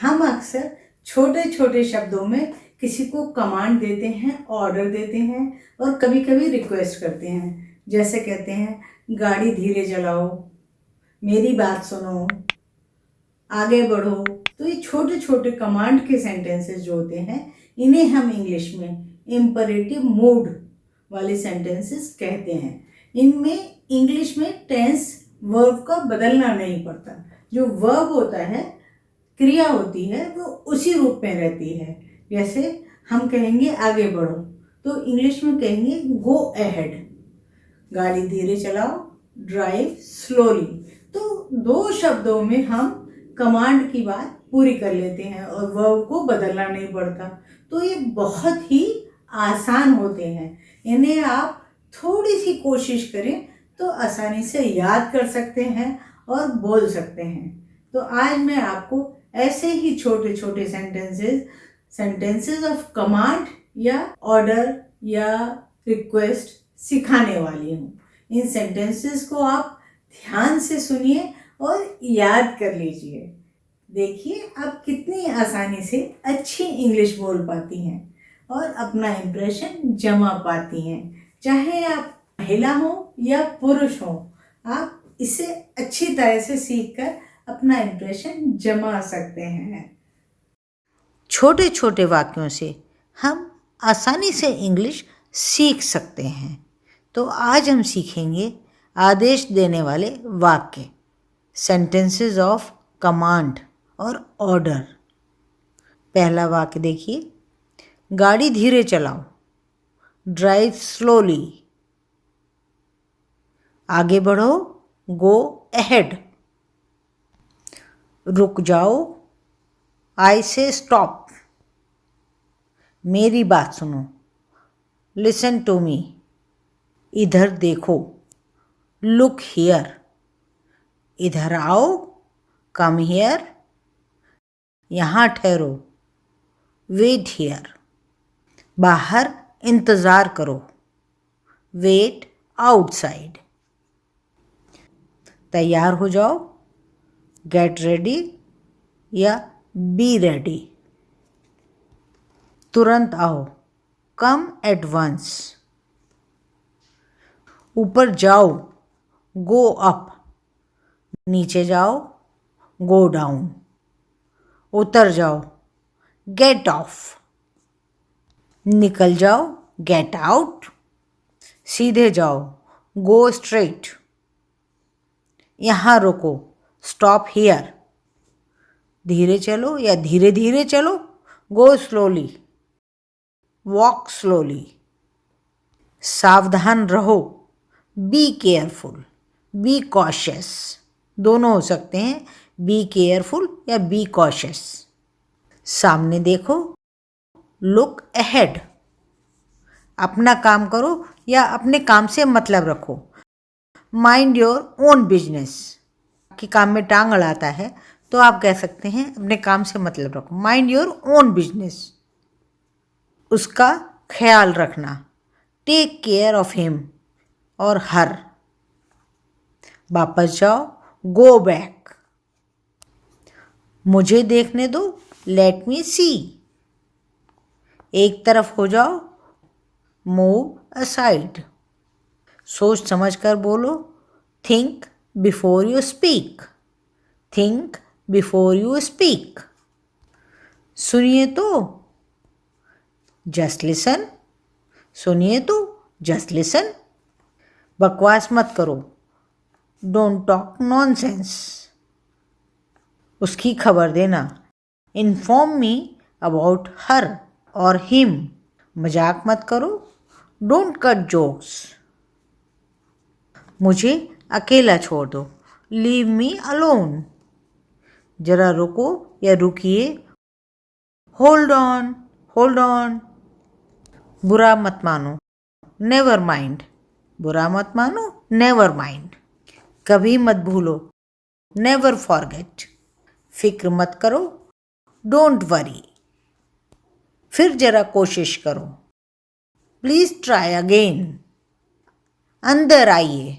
हम अक्सर छोटे छोटे शब्दों में किसी को कमांड देते हैं, ऑर्डर देते हैं और कभी कभी रिक्वेस्ट करते हैं। जैसे कहते हैं गाड़ी धीरे चलाओ, मेरी बात सुनो, आगे बढ़ो। तो ये छोटे छोटे कमांड के सेंटेंसेस जो होते हैं, इन्हें हम इंग्लिश में इम्परेटिव मूड वाले सेंटेंसेस कहते हैं। इनमें इंग्लिश में टेंस वर्ब का बदलना नहीं पड़ता। जो वर्ब होता है, क्रिया होती है, वो उसी रूप में रहती है। जैसे हम कहेंगे आगे बढ़ो, तो इंग्लिश में कहेंगे गो अहेड। गाड़ी धीरे चलाओ, ड्राइव स्लोली। तो दो शब्दों में हम कमांड की बात पूरी कर लेते हैं और वर्ब को बदलना नहीं पड़ता। तो ये बहुत ही आसान होते हैं। इन्हें आप थोड़ी सी कोशिश करें तो आसानी से याद कर सकते हैं और बोल सकते हैं। तो आज मैं आपको ऐसे ही छोटे छोटे सेंटेंसेस ऑफ कमांड या ऑर्डर या रिक्वेस्ट सिखाने वाली हूँ। इन सेंटेंसेस को आप ध्यान से सुनिए और याद कर लीजिए। देखिए आप कितनी आसानी से अच्छी इंग्लिश बोल पाती हैं और अपना इम्प्रेशन जमा पाती हैं। चाहे आप महिला हो या पुरुष हो, आप इसे अच्छी तरह से सीखकर अपना इम्प्रेशन जमा सकते हैं। छोटे छोटे वाक्यों से हम आसानी से इंग्लिश सीख सकते हैं। तो आज हम सीखेंगे आदेश देने वाले वाक्य, सेंटेंसेस ऑफ कमांड और ऑर्डर। पहला वाक्य देखिए, गाड़ी धीरे चलाओ, ड्राइव स्लोली। आगे बढ़ो, गो अहेड। रुक जाओ, आई से स्टॉप। मेरी बात सुनो, लिसन टू मी। इधर देखो, लुक हियर। इधर आओ, कम हियर। यहाँ ठहरो, वेट हियर। बाहर इंतज़ार करो, वेट आउटसाइड। तैयार हो जाओ, गेट रेडी या बी रेडी। तुरंत आओ, कम एट वंस। ऊपर जाओ, गो अप। नीचे जाओ, गो डाउन। उतर जाओ, गेट ऑफ। निकल जाओ, गेट आउट। सीधे जाओ, गो स्ट्रेट। यहाँ रुको, स्टॉप हियर। धीरे चलो या धीरे धीरे चलो, गो स्लोली, वॉक स्लोली। सावधान रहो, बी केयरफुल, बी कॉशियस। दोनों हो सकते हैं, बी केयरफुल या बी कॉशियस। सामने देखो, लुक अहेड। अपना काम करो या अपने काम से मतलब रखो। Mind your own business. कि काम में टांग अड़ाता है तो आप कह सकते हैं अपने काम से मतलब रखो, माइंड योर ओन बिजनेस। उसका ख्याल रखना, टेक केयर ऑफ हिम और हर। वापस जाओ, गो बैक। मुझे देखने दो, लेट मी सी। एक तरफ हो जाओ, मूव असाइड। सोच समझ कर बोलो, think before you speak. Think before you speak. सुनिए तो, जस्ट लिसन। सुनिए तो, जस्ट लिसन। बकवास मत करो, डोंट टॉक नॉनसेंस। उसकी खबर देना, इन्फॉर्म मी अबाउट हर और हिम। मजाक मत करो, डोंट कट जोक्स। मुझे अकेला छोड़ दो, लीव मी अलोन। जरा रुको या रुकिए, होल्ड ऑन, होल्ड ऑन। बुरा मत मानो, नेवर माइंड। बुरा मत मानो, नेवर माइंड। कभी मत भूलो, नेवर फॉरगेट। फिक्र मत करो, डोंट वरी। फिर जरा कोशिश करो, प्लीज ट्राई अगेन। अंदर आइए,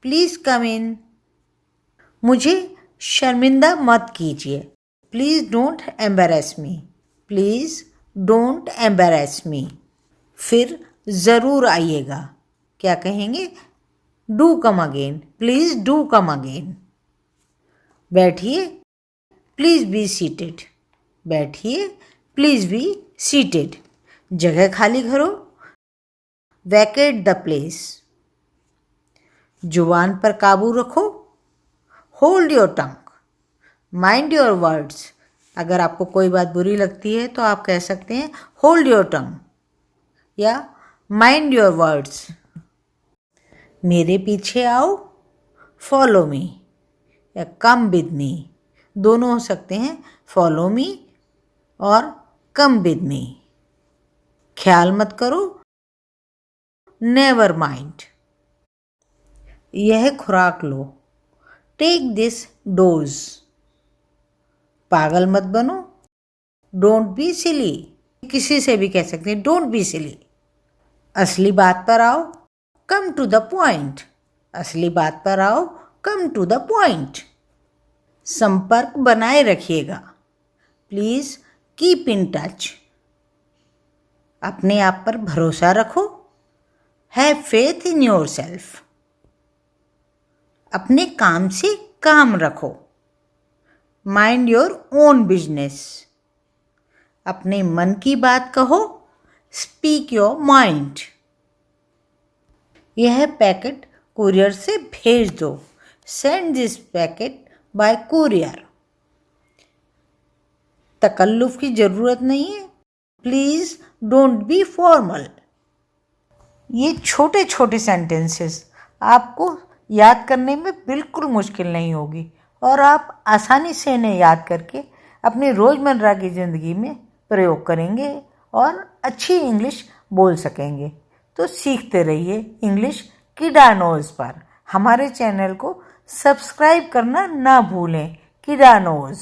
प्लीज कम इन। मुझे शर्मिंदा मत कीजिए, please don't embarrass me, please don't embarrass me. फिर ज़रूर आइएगा, क्या कहेंगे? Do come again, please do come again. बैठिए, प्लीज़ बी सीटेड, बैठिए, प्लीज़ बी सीटेड। जगह खाली करो, वैकेट द प्लेस। जुबान पर काबू रखो, hold your tongue, mind your words. अगर आपको कोई बात बुरी लगती है तो आप कह सकते हैं होल्ड योर टंग या माइंड योर वर्ड्स। मेरे पीछे आओ, फॉलो मी या कम विद मी, दोनों हो सकते हैं, फॉलो मी और कम विद मी। ख्याल मत करो, नेवर माइंड। यह खुराक लो, टेक दिस डोज। पागल मत बनो, डोंट बी सिली, किसी से भी कह सकते हैं डोंट बी सिली। असली बात पर आओ, कम टू द पॉइंट, असली बात पर आओ, कम टू द पॉइंट। संपर्क बनाए रखिएगा, प्लीज़ कीप इन टच। अपने आप पर भरोसा रखो, have faith in your self. अपने काम से काम रखो, माइंड योर ओन बिजनेस। अपने मन की बात कहो, स्पीक योर माइंड। यह पैकेट कुरियर से भेज दो, send this packet by courier. तकल्लुफ़ की ज़रूरत नहीं है, प्लीज़ डोंट बी फॉर्मल। ये छोटे छोटे सेंटेंसेस आपको याद करने में बिल्कुल मुश्किल नहीं होगी और आप आसानी से इन्हें याद करके अपनी रोज़मर्रा की ज़िंदगी में प्रयोग करेंगे और अच्छी इंग्लिश बोल सकेंगे। तो सीखते रहिए इंग्लिश किडानोज़ पर। हमारे चैनल को सब्सक्राइब करना ना भूलें, किडानोज़।